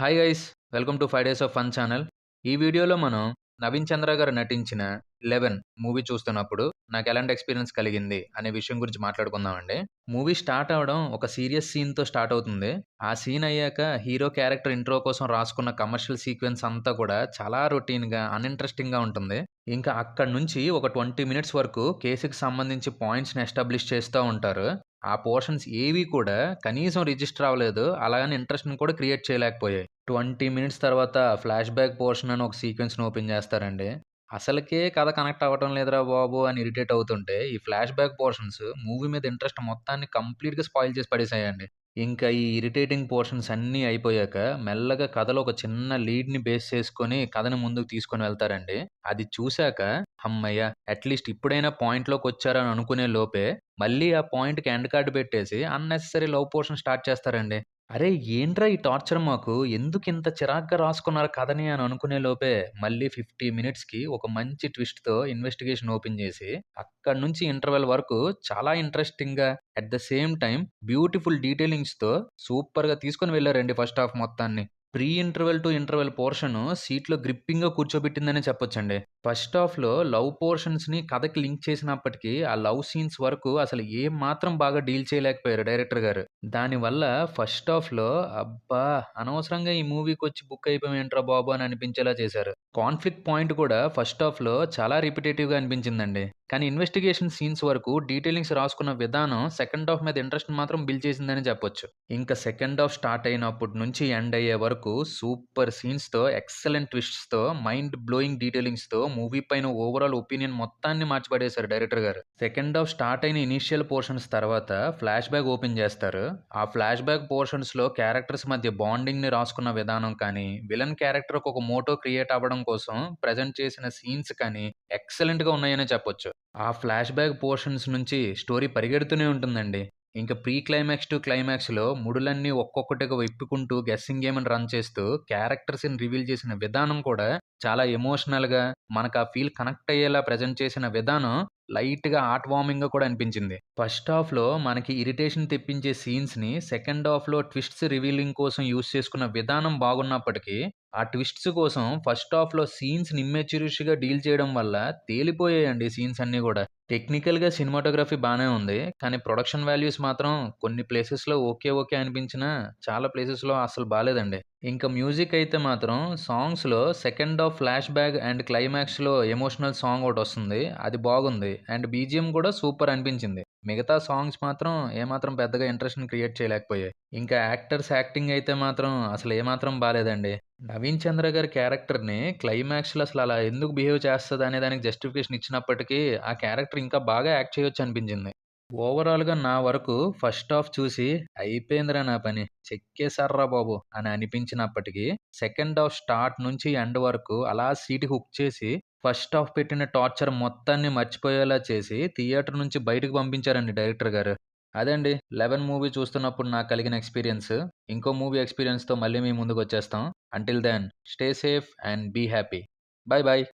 Hi guys, welcome to 5 days of fun channel. ఈ వీడియోలో మనం నవీన్ చంద్ర గారు నటించిన 'లెవెన్' మూవీ చూస్తున్నప్పుడు నాకు ఎలాంటి ఎక్స్పీరియన్స్ కలిగింది అనే విషయం గురించి మాట్లాడుకుందామండి. మూవీ స్టార్ట్ అవ్వడం ఒక సీరియస్ సీన్‌తో స్టార్ట్ అవుతుంది. ఆ సీన్ అయ్యాక హీరో క్యారెక్టర్ ఇంట్రో కోసం రాసుకున్న కమర్షియల్ సీక్వెన్స్ అంతా కూడా చాలా రొటీన్‌గా, అన్‌ఇంట్రెస్టింగ్‌గా ఉంటుంది. ఇంకా అక్కడి నుంచి ఒక 20 మినిట్స్ వరకు కేస్‌కి సంబంధించి పాయింట్స్‌ని ఎస్టాబ్లిష్ చేస్తా ఉంటారు. ఆ పోర్షన్స్ ఏవి కూడా కనీసం రిజిస్టర్ అవ్వలేదు. అలాగని ఇంట్రెస్ట్‌ని కూడా క్రియేట్ చేయలేకపోయాయి. 20 మినిట్స్ తర్వాత ఫ్లాష్ బ్యాక్ పోర్షన్ అని ఒక సీక్వెన్స్‌ని ఓపెన్ చేస్తారండి. అసలకే కథ కనెక్ట్ అవ్వటం లేదురా బాబు! అని ఇరిటేట్ అవుతుంటే, ఈ ఫ్లాష్ బ్యాక్ పోర్షన్స్ మూవీ మీద ఇంట్రెస్ట్ మొత్తాన్ని కంప్లీట్‌గా స్పాయిల్ చేసి పడేసాయండి. ఇంకా ఈ ఇరిటేటింగ్ పోర్షన్స్ అన్నీ అయిపోయాక, మెల్లగా కథలో ఒక చిన్న లీడ్‌ని బేస్ చేసుకొని కథని ముందుకు తీసుకొని వెళ్తారండి. అది చూసాక హమ్మయ్య! అట్‌లీస్ట్ ఇప్పుడైనా పాయింట్‌లోకొచ్చారని అనుకునే లోపే, మళ్ళీ ఆ పాయింట్‌కి ఎండ్ కార్డ్ పెట్టేసి అన్నెసెసరీ లవ్ పోర్షన్ స్టార్ట్ చేస్తారండి. అరేయ్! ఏంట్రా ఈ టార్చర్ మాకు? ఎందుకింత చిరాగ్గా రాసుకున్నారు కథని అని అనుకునే లోపే, మళ్ళీ 50 మినిట్స్‌కి ఒక మంచి ట్విస్ట్‌తో ఇన్వెస్టిగేషన్ ఓపెన్ చేసి, అక్కడి నుంచి ఇంటర్వెల్ వరకు చాలా ఇంట్రెస్టింగ్‌గా, at the same time beautiful డీటెయిలింగ్స్‌తో సూపర్‌గా తీసుకొని వెళ్లారండి ఫస్ట్ హాఫ్ మొత్తాన్ని. Pre interval to interval portion సీట్‌లో గ్రిప్పింగ్‌గా కూర్చోబెట్టిందనే చెప్పొచ్చండి. ఫస్ట్ హాఫ్‌లో లవ్ పోర్షన్స్‌ని కథకి లింక్ చేసినప్పటికీ, ఆ లవ్ సీన్స్ వరకు అసలు ఏం మాత్రం బాగా డీల్ చేయలేకపోయారు డైరెక్టర్ గారు. దానివల్ల ఫస్ట్ హాఫ్‌లో అబ్బా! అనవసరంగా ఈ మూవీకొచ్చి బుక్ అయిపోయాం ఏంట్రా బాబు అని అనిపించేలా చేశారు. కాన్ఫ్లిక్ట్ పాయింట్ కూడా ఫస్ట్ హాఫ్‌లో చాలా రిపిటేటివ్‌గా అనిపించిందండి. కానీ ఇన్వెస్టిగేషన్ సీన్స్ వరకు డీటెయిలింగ్స్ రాసుకున్న విధానం సెకండ్ హాఫ్ మీద ఇంట్రెస్ట్‌ని మాత్రం బిల్డ్ చేసిందని చెప్పొచ్చు. ఇంకా సెకండ్ హాఫ్ స్టార్ట్ అయినప్పటి నుంచి ఎండ్ అయ్యే వరకు సూపర్ సీన్స్‌తో, ఎక్సలెంట్ ట్విస్ట్స్‌తో, మైండ్ బ్లోయింగ్ డీటెయిలింగ్స్‌తో మూవీ పైన ఓవరాల్ ఒపీనియన్ మొత్తాన్ని మార్చిపడేశారు డైరెక్టర్ గారు. సెకండ్ హాఫ్ స్టార్ట్ అయిన ఇనీషియల్ పోర్షన్స్ తర్వాత ఫ్లాష్ బ్యాక్ ఓపెన్ చేస్తారు. ఆ ఫ్లాష్ బ్యాక్ పోర్షన్స్‌లో క్యారెక్టర్స్ మధ్య బాండింగ్‌ని రాసుకున్న విధానం కానీ, విలన్ క్యారెక్టర్‌కి ఒక మోటో క్రియేట్ అవ్వడం కోసం ప్రెజెంట్ చేసిన సీన్స్ కానీ ఎక్సలెంట్‌గా ఉన్నాయనే చెప్పొచ్చు. ఆ ఫ్లాష్ బ్యాక్ పోర్షన్స్ నుంచి స్టోరీ పరిగెడుతూనే ఉంటుందండి. ఇంక ప్రీ క్లైమాక్స్ టు క్లైమాక్స్‌లో ముడులన్నీ ఒక్కొక్కటిగా విప్పుకుంటూ గెస్సింగ్ గేమ్‌ని రన్ చేస్తూ క్యారెక్టర్స్‌ని రివీల్ చేసిన విధానం కూడా చాలా ఎమోషనల్‌గా మనకు ఆ ఫీల్ కనెక్ట్ అయ్యేలా ప్రెజెంట్ చేసిన విధానం లైట్‌గా హార్ట్ వార్మింగ్‌గా కూడా అనిపించింది. ఫస్ట్ హాఫ్‌లో మనకి ఇరిటేషన్ తెప్పించే సీన్స్‌ని సెకండ్ హాఫ్‌లో ట్విస్ట్స్ రివీలింగ్ కోసం యూజ్ చేసుకున్న విధానం బాగున్నప్పటికీ, ఆ ట్విస్ట్స్ కోసం ఫస్ట్ హాఫ్‌లో సీన్స్‌ని ఇమ్మెచ్యూరిటీగా డీల్ చేయడం వల్ల తేలిపోయాయండి సీన్స్ అన్నీ గూడా. టెక్నికల్‌గా సినిమాటోగ్రఫీ బానే ఉంది. కానీ ప్రొడక్షన్ వాల్యూస్ మాత్రం కొన్ని ప్లేసెస్‌లో ఓకే అనిపించినా, చాలా ప్లేసెస్‌లో అస్సలు బాలేదండి. ఇంక మ్యూజిక్ అయితే మాత్రం సాంగ్స్‌లో second half flash back and క్లైమాక్స్‌లో ఎమోషనల్ సాంగ్ ఒకటొస్తుంది. అది బాగుంది. అండ్ బీజీఎం కూడా సూపర్ అనిపించింది. మిగతా సాంగ్స్ మాత్రం ఏమాత్రం పెద్దగా ఇంట్రెస్ట్‌ని క్రియేట్ చేయలేకపోయాయి. ఇంకా యాక్టర్స్ యాక్టింగ్ అయితే మాత్రం అసలు ఏమాత్రం బాలేదండి. నవీన్ చంద్ర గారి క్యారెక్టర్‌ని క్లైమాక్స్‌లో అసలు అలా ఎందుకు బిహేవ్ చేస్తదనే దానికి జస్టిఫికేషన్ ఇచ్చినప్పటికీ, ఆ క్యారెక్టర్ ఇంకా బాగా యాక్ట్ చేయొచ్చనిపించింది. ఓవరాల్‌గా నా వరకు ఫస్ట్ హాఫ్ చూసి అయిపోయిందిరా నా పని, చెక్కేసార్రా బాబు అని అనిపించినప్పటికీ, సెకండ్ హాఫ్ స్టార్ట్ నుంచి ఎండ్ వరకు అలా సీట్‌కి హుక్ చేసి, ఫస్ట్ హాఫ్ పెట్టిన టార్చర్ మొత్తాన్ని మర్చిపోయేలా చేసి, థియేటర్ నుంచి బయటకి పంపించారండి డైరెక్టర్ గారు. అదండి 'లెవెన్' మూవీ చూస్తున్నప్పుడు నాకు కలిగిన ఎక్స్‌పీరియన్స్. ఇంకో మూవీ ఎక్స్‌పీరియన్స్‌తో మళ్ళీ మీ ముందుకొచ్చేస్తాం. Until then stay safe and be happy. Bye by.